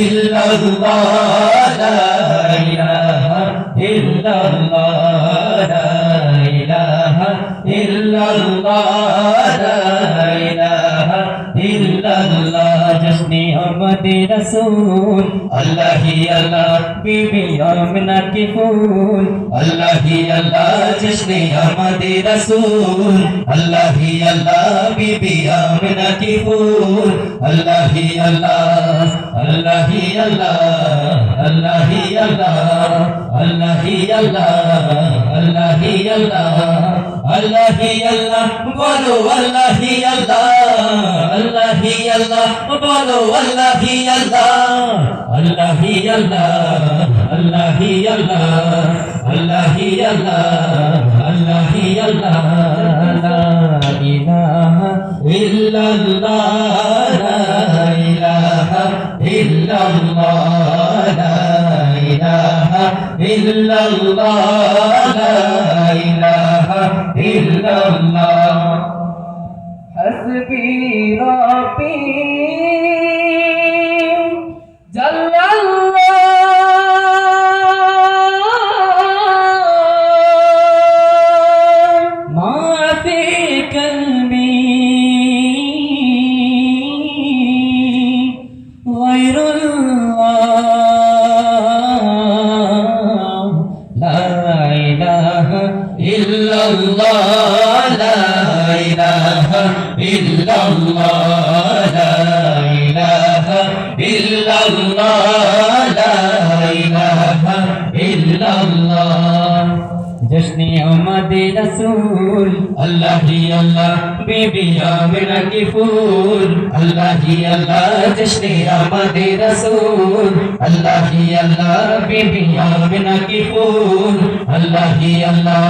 ইল্লাল্লাহ লা ইলাহা ইল্লাল্লাহ লা ইলাহা ইল্লাল্লাহ লা ইলাহা ইল্লাল্লাহ জশ্নে আহমদে রাসূল আল্লাহ হি আল্লাহ বিবি আমিনা কি ফুল আল্লাহ হি আল্লাহ জশ্নে আহমদে রাসূল আল্লাহ হি আল্লাহ বিবি আমিনা কি ফুল আল্লাহ হি আল্লাহ আল্লাহ হি আল্লাহ আল্লাহ হি আল্লাহ আল্লাহ হি আল্লাহ আল্লাহ হি আল্লাহ আল্লাহ হি আল্লাহ বলো আল্লাহ হি আল্লাহ আল্লাহ হি আল্লাহ বলো আল্লাহ হি আল্লাহ আল্লাহ হি আল্লাহ আল্লাহ হি আল্লাহ আল্লাহ হি আল্লাহ আল্লাহ হি আল্লাহ লা ইলাহা ইল্লাল্লাহ লা ইলাহা ইল্লাল্লাহ লা ইলাহা ইল্লাল্লাহ লা ইলাহা ইল্লাল্লাহ হাসবি রাব্বি জাল্লাল্লাহ মা ফি কলবি গায়রুল্লাহ লা ইলাহা ইল্লাল্লাহ লা ইলাহা ইল্লাল্লাহ লা ইলাহা ইল্লাল্লাহ লা ইলাহা ইল্লাল্লাহ জশ্নে আহমদে রাসূল আল্লাহ হি আল্লাহ বিবি আমিনা কি ফুল আল্লাহ হি আল্লাহ জশ্নে আহমদে রাসূল আল্লাহ হি আল্লাহ বিবি আমিনা কি ফুল আল্লাহ হি আল্লাহ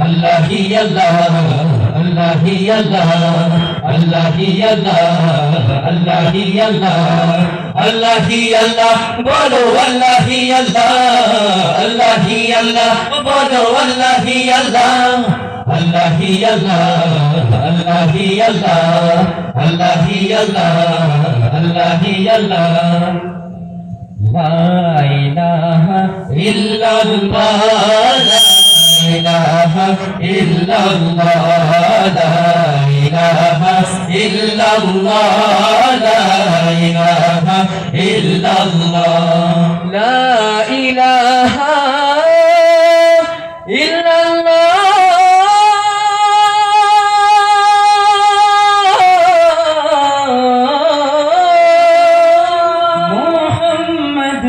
আল্লাহ হি আল্লাহ আল্লাহ হি আল্লাহ আল্লাহ হি আল্লাহ আল্লাহ হি আল্লাহ আল্লাহ হি আল্লাহ বলো আল্লাহ হি আল্লাহ আল্লাহ হি আল্লাহ বলো আল্লাহ হি আল্লাহ আল্লাহ হি আল্লাহ আল্লাহ হি আল্লাহ আল্লাহ হি আল্লাহ আল্লাহ হি আল্লাহ লা ইলাহা ইল্লাল্লাহ লা ইলাহা ইল্লাল্লাহ লা ইলাহা ইল্লাল্লাহ লা ইলাহা ইল্লাল্লাহ লা ইলাহা ইল্লাল্লাহ মুহাম্মদ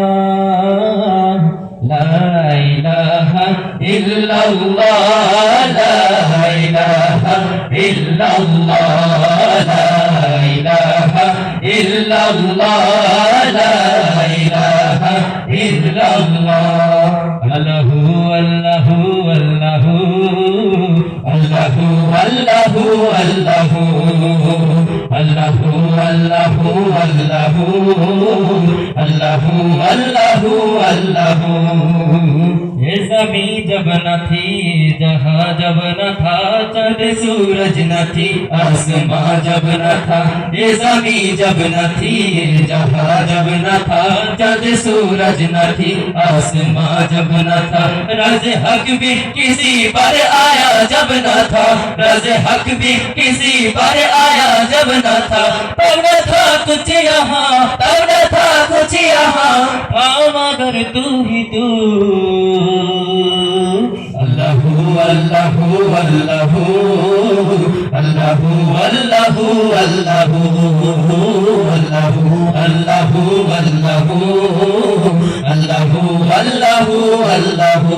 রাসূলুল্লাহ লা ইলাহা ইল্লাল্লাহ লা ইলাহা ইল্লাল্লাহ লা ইলাহা ইল্লাল্লাহ লা ইলাহা ইল্লাল্লাহ আল্লাহু আল্লাহু আল্লাহু আল্লাহু আল্লাহু আল্লাহু আল্লাহু আল্লাহু আল্লাহু আল্লাহু আল্লাহু আল্লাহু ये ज़मीं जब न थी जहाँ जब न था चंद सूरज न थी आसमां जब न था ये ज़मीं जब न थी जहाँ जब न था चंद सूरज न थी आसमां जब न था रज़ हक भी किसी पर आया जब न था रज़ हक भी किसी पर आया जब न था तब न था कुछ यहाँ तब न था कुछ यहाँ मगर तू ही तू अल्लाहु अल्लाहु अल्लाहु अल्लाहु अल्लाहु अल्लाहु अल्लाहु अल्लाहु अल्लाहु अल्लाहु अल्लाहु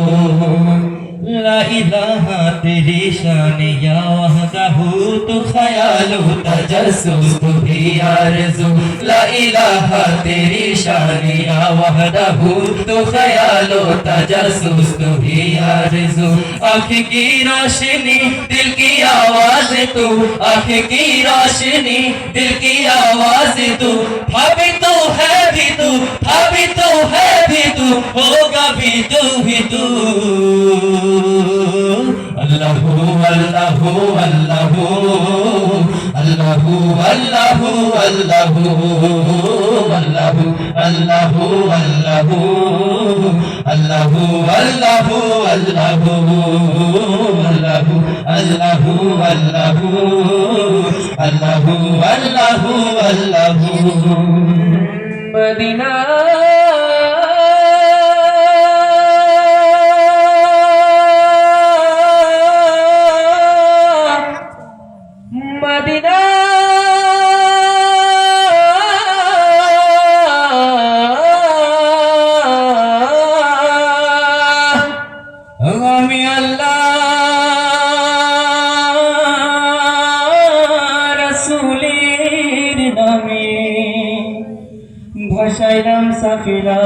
ला इलाहा तेरी शान या वहदहू तू ख्याल तजस्सुस तू ही आरज़ू ला इलाहा तेरी शान या वहदहू तू ख्याल तजस्सुस तू ही आरज़ू आँख की रोशनी दिल की आवाज़ तू आँख की रोशनी दिल की आवाज़ तू था भी तू है भी तू था भी तू है भी तू होगा भी तू ही तू अल्लाहु अल्लाहु আল্লাহু আল্লাহু আল্লাহু আল্লাহু আল্লাহু আল্লাহু আল্লাহু আল্লাহু আল্লাহু আল্লাহু আল্লাহু আল্লাহু আল্লাহু আল্লাহু আল্লাহু আল্লাহু মদিনা মদিনা আমি আল্লাহ রাসূলের নামে ভাসাইলাম সাফিনা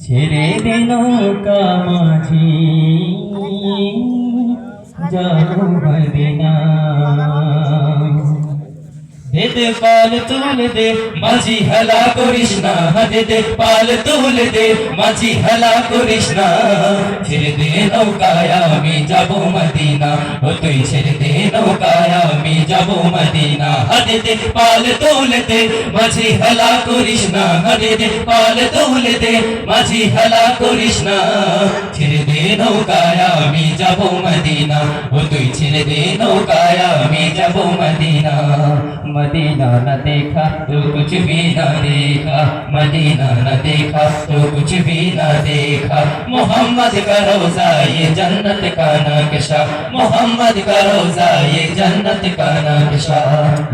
ছেড়ে দে নৌকা মাঝি যাবো মদিনা দে পাল তুলে দে মাঝি হেলা করিস না দে পাল তুলে দে মাঝি হেলা করিস না ছেড়ে দে নৌকায় আমি যাব মদিনা ও তুই ছেড়ে দে নৌকায় আমি যাব মদিনা দে পাল তুলে দে মাঝি হেলা করিস না দে পাল তুলে দে মাঝি হেলা করিস না ছেড়ে দে নৌকায় আমি যাব মদিনা ও তুই ছেড়ে দে নৌকায় আমি যাব মদিনা मदीना न देखा तो कुछ भी न देखा मदीना न देखा तो कुछ भी न देखा मोहम्मद का रोजा ये जन्नत का नक्शा मोहम्मद का रोजा ये जन्नत का नक्शा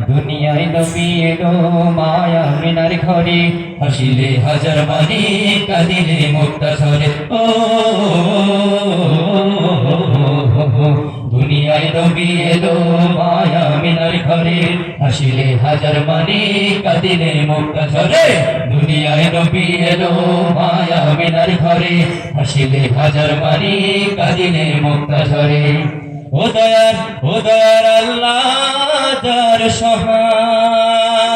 দুনিয়ায় নবী এলো মায়া মিনার ঘরে হাসিলে হাজার মানি কাঁদিলে মুক্তা ঝরে ও দুনিয়ায় নবী এলো মায়া মিনার ঘরে হাসিলে হাজার মানি কাঁদিলে মুক্তা ঝরে দুনিয়ায় নবী এলো মায়া মিনার ঘরে হাসিলে হাজার মানি কাঁদিলে মুক্তা ঝরে ও দয়ার আল্লাহ যার সহায়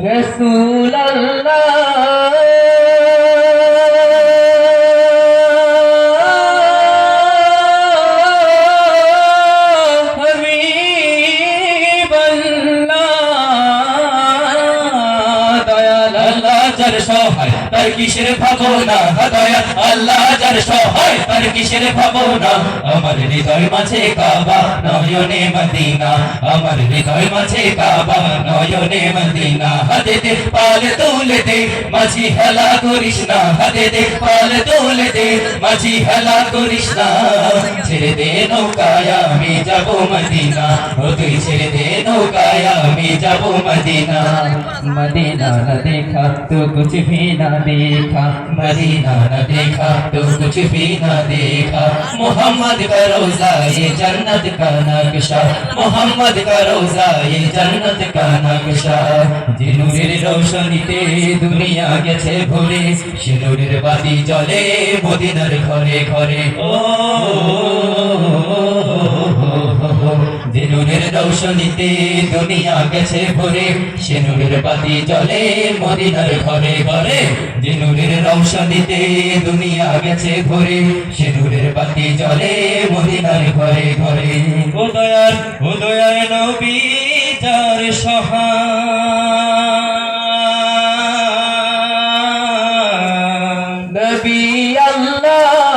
রসূল আল্লাহ যার সহায় তার কিসের ভাবনা দয়া আল্লাহ যার সহায় তার কিসের ভাবনা আমার হৃদয় মাঝে কাবা নয়নে মদিনা আমার হৃদয় মাঝে কাবা নয়নে মদিনা হাতে দে পাল তুলে দে মাঝি হেলা করিস না হাতে দে পাল তুলে দে মাঝি হেলা করিস না ছেড়ে দে নৌকায় আমি যাব মদিনা ও তুই ছেড়ে দে নৌকায় আমি যাব মদিনা मदीना न देखा तो कुछ भी न देखा मदीना न देखा तो कुछ भी न देखा मोहम्मद का रोजा ये जन्नत का नक्शा मोहम्मद का रोजा ये जन्नत का नक्शा যে নূরের রৌশনীতে দুনিয়া গেছে ভরে সে নূরের বাতি জ্বলে মদিনার ঘরে ঘরে ও যে নূরের রৌশনীতে দুনিয়া গেছে ভরে সে নূরের বাতি জ্বলে মদিনার ঘরে ঘরে যে নূরের রৌশনীতে দুনিয়া গেছে ভরে সে নূরের বাতি জ্বলে মদিনার ঘরে ঘরে ও দয়ার নবী যার সহায় নবী আল্লাহ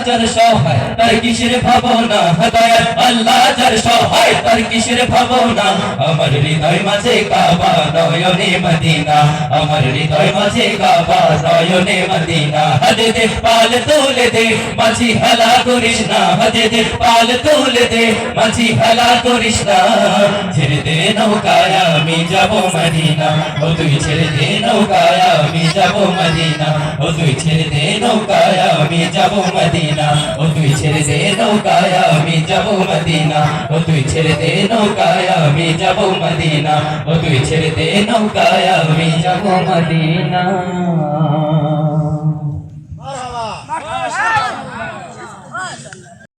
যার সহায় তার কিসের ভাবনা দয়া আল্লাহ যার সহায় তার কিসের ভাবনা আমার হৃদয় মাঝে কাবা নয়নে মদিনা আমার হৃদয় মাঝে কাবা নয়নে মদিনা হাতে দে পাল তুলে দে মাঝি হেলা করিস না হাতে দে পাল তুলে দে মাঝি হেলা করিস না ছেড়ে দে নৌকায় আমি যাব মদিনা ও তুই ছেড়ে দে নৌকায় আমি যাব মদিনা ও তুই ছেড়ে দে নৌকায় আমি যাব মদিনা ও তুই ছেড়ে দে নৌকায় আমি যাব মদিনা ও তুই ছেড়ে দে নৌকায় আমি যাব মদিনা ও তুই ছেড়ে দে নৌকায় আমি যাব মদিনা